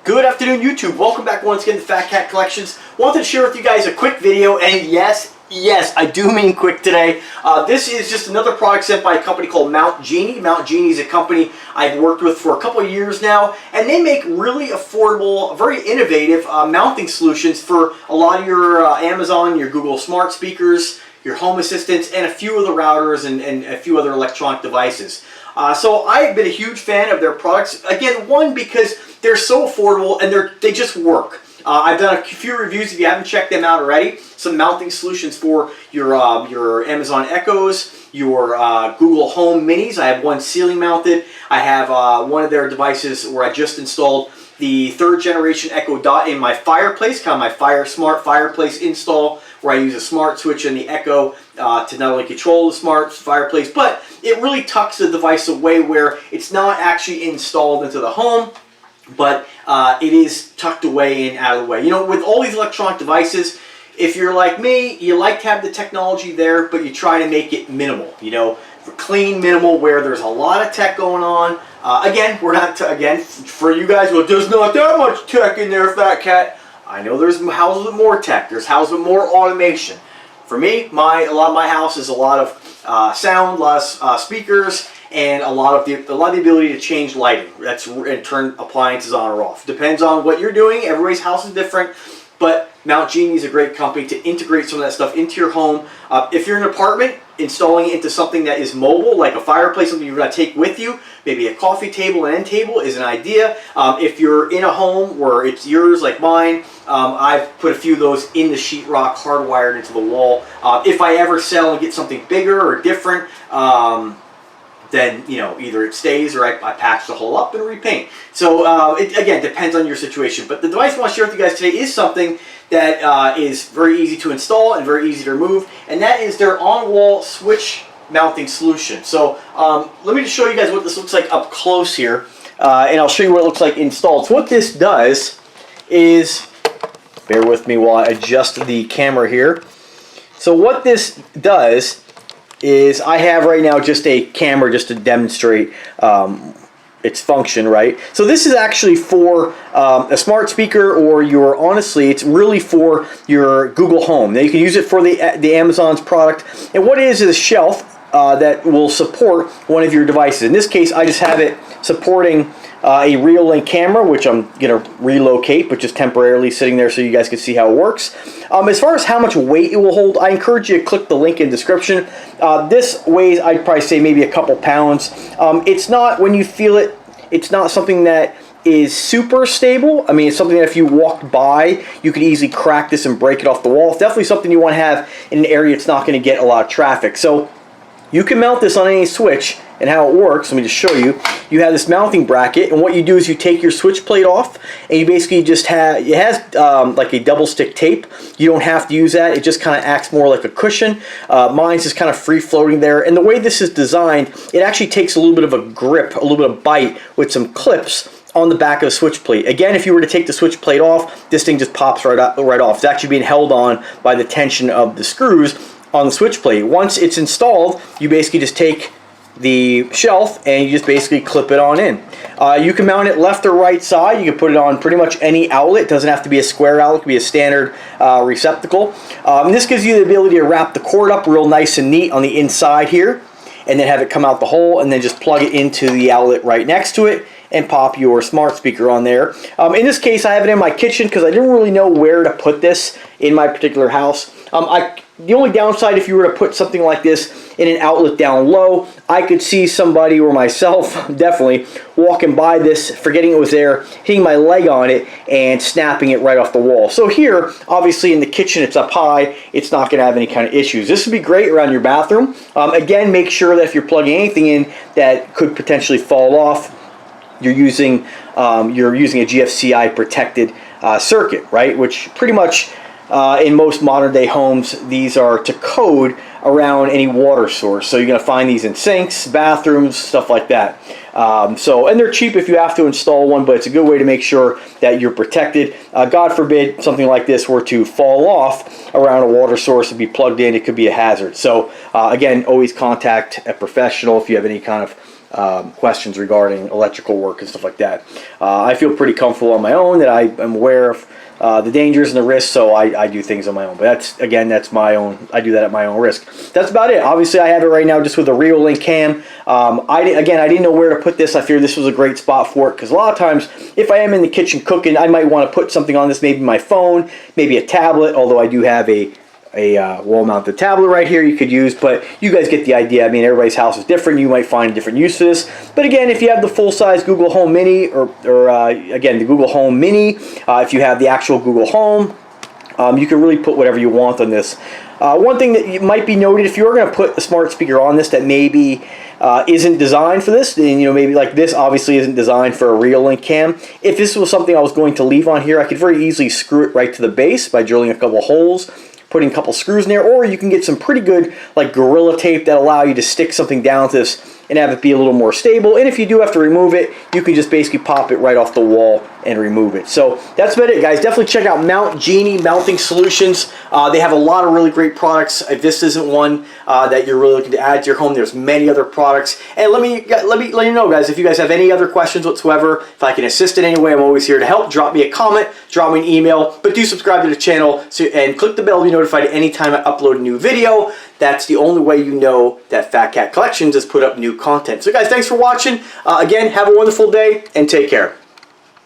Good afternoon, YouTube. Welcome back once again to Fat Cat Collections. Wanted to share with you guys a quick video, and yes, I do mean quick today. This is just another product sent by a company called Genie. Genie is a company I've worked with for a couple of years now, and they make really affordable, very innovative mounting solutions for a lot of your Amazon, your Google smart speakers, your home assistants, and a few of the routers and a few other electronic devices. So I've been a huge fan of their products. Again, one, because they're so affordable and they just work. I've done a few reviews if you haven't checked them out already. Some mounting solutions for your Amazon Echoes, your Google Home Minis. I have one ceiling mounted. I have one of their devices where I just installed the 3rd generation Echo Dot in my fireplace, kind of my smart fireplace install, where I use a smart switch in the Echo to not only control the smart fireplace, but it really tucks the device away where it's not actually installed into the home, but it is tucked away and out of the way. You know, with all these electronic devices, if you're like me, you like to have the technology there, but you try to make it minimal, you know, clean, minimal, where there's a lot of tech going on. Again, we're not, again, for you guys, well, there's not that much tech in there, Fat Cat. I know there's houses with more tech. There's houses with more automation. For me, a lot of my house is a lot of sound, a lot of speakers, and a lot of the ability to change lighting. And turn appliances on or off. Depends on what you're doing. Everybody's house is different, but Genie is a great company to integrate some of that stuff into your home. If you're in an apartment, installing it into something that is mobile, like a fireplace, something you're going to take with you, maybe a coffee table, an end table, is an idea. If you're in a home where it's yours, like mine, I've put a few of those in the sheetrock, hardwired into the wall. If I ever sell and get something bigger or different, then, you know, either it stays or I patch the hole up and repaint. So it, again, depends on your situation. But the device I want to share with you guys today is something that is very easy to install and very easy to remove, and that is their on-wall switch mounting solution. So let me just show you guys what this looks like up close here, and I'll show you what it looks like installed. So what this does is, bear with me while I adjust the camera here. So what this does is, I have right now just a camera just to demonstrate its function, right? So this is actually for a smart speaker, or honestly, it's really for your Google Home. Now you can use it for the Amazon's product, and what it is a shelf that will support one of your devices. In this case, I just have it supporting a Real-Link camera, which I'm going to relocate, but just temporarily sitting there so you guys can see how it works. As far as how much weight it will hold, I encourage you to click the link in the description. This weighs, I'd probably say, maybe a couple pounds. It's not, when you feel it, it's not something that is super stable. I mean, it's something that if you walked by, you could easily crack this and break it off the wall. It's definitely something you want to have in an area it's not going to get a lot of traffic. So you can mount this on any switch, and how it works, let me just show you. You have this mounting bracket, and what you do is you take your switch plate off, and you basically just have, it has like a double stick tape. You don't have to use that. It just kind of acts more like a cushion. Mine's just kind of free floating there, and the way this is designed, it actually takes a little bit of a grip, a little bit of bite with some clips on the back of the switch plate. Again, if you were to take the switch plate off, this thing just pops right off. It's actually being held on by the tension of the screws on the switch plate. Once it's installed, you basically just take the shelf and you just basically clip it on in. You can mount it left or right side. You can put it on pretty much any outlet. It doesn't have to be a square outlet. It can be a standard receptacle. And this gives you the ability to wrap the cord up real nice and neat on the inside here, and then have it come out the hole, and then just plug it into the outlet right next to it and pop your smart speaker on there. In this case, I have it in my kitchen because I didn't really know where to put this in my particular house. The only downside, if you were to put something like this in an outlet down low, I could see somebody, or myself definitely, walking by this, forgetting it was there, hitting my leg on it, and snapping it right off the wall. So here, obviously in the kitchen, it's up high, it's not going to have any kind of issues. This would be great around your bathroom. Again, make sure that if you're plugging anything in that could potentially fall off, you're using a GFCI protected circuit, right? Which pretty much in most modern day homes, these are to code around any water source. So you're going to find these in sinks, bathrooms, stuff like that. And they're cheap if you have to install one, but it's a good way to make sure that you're protected. God forbid something like this were to fall off around a water source and be plugged in, it could be a hazard. So again, always contact a professional if you have any kind of questions regarding electrical work and stuff like that. I feel pretty comfortable on my own that I am aware of the dangers and the risks, so I do things on my own. But that's my own. I do that at my own risk. That's about it. Obviously, I have it right now just with a Reolink cam. I didn't know where to put this. I figured this was a great spot for it because a lot of times, if I am in the kitchen cooking, I might want to put something on this, maybe my phone, maybe a tablet. Although I do have a wall-mounted tablet right here you could use, but you guys get the idea. I mean, everybody's house is different. You might find a different use for this. But again, if you have the full-size Google Home Mini, or again, the Google Home Mini, if you have the actual Google Home, you can really put whatever you want on this. One thing that might be noted, if you're going to put a smart speaker on this that maybe isn't designed for this, then maybe like this obviously isn't designed for a Reolink cam. If this was something I was going to leave on here, I could very easily screw it right to the base by drilling a couple holes, putting a couple screws in there, or you can get some pretty good like Gorilla Tape that allow you to stick something down to this and have it be a little more stable. And if you do have to remove it, you can just basically pop it right off the wall and remove it. So that's about it, guys. Definitely check out Mount Genie Mounting Solutions. They have a lot of really great products. If this isn't one that you're really looking to add to your home, there's many other products. And let me let you know, guys, if you guys have any other questions whatsoever, if I can assist in any way, I'm always here to help. Drop me a comment, drop me an email, but do subscribe to the channel and click the bell to be notified anytime I upload a new video. That's the only way you know that Fat Cat Collections has put up new content. So guys, thanks for watching. Again, have a wonderful day and take care.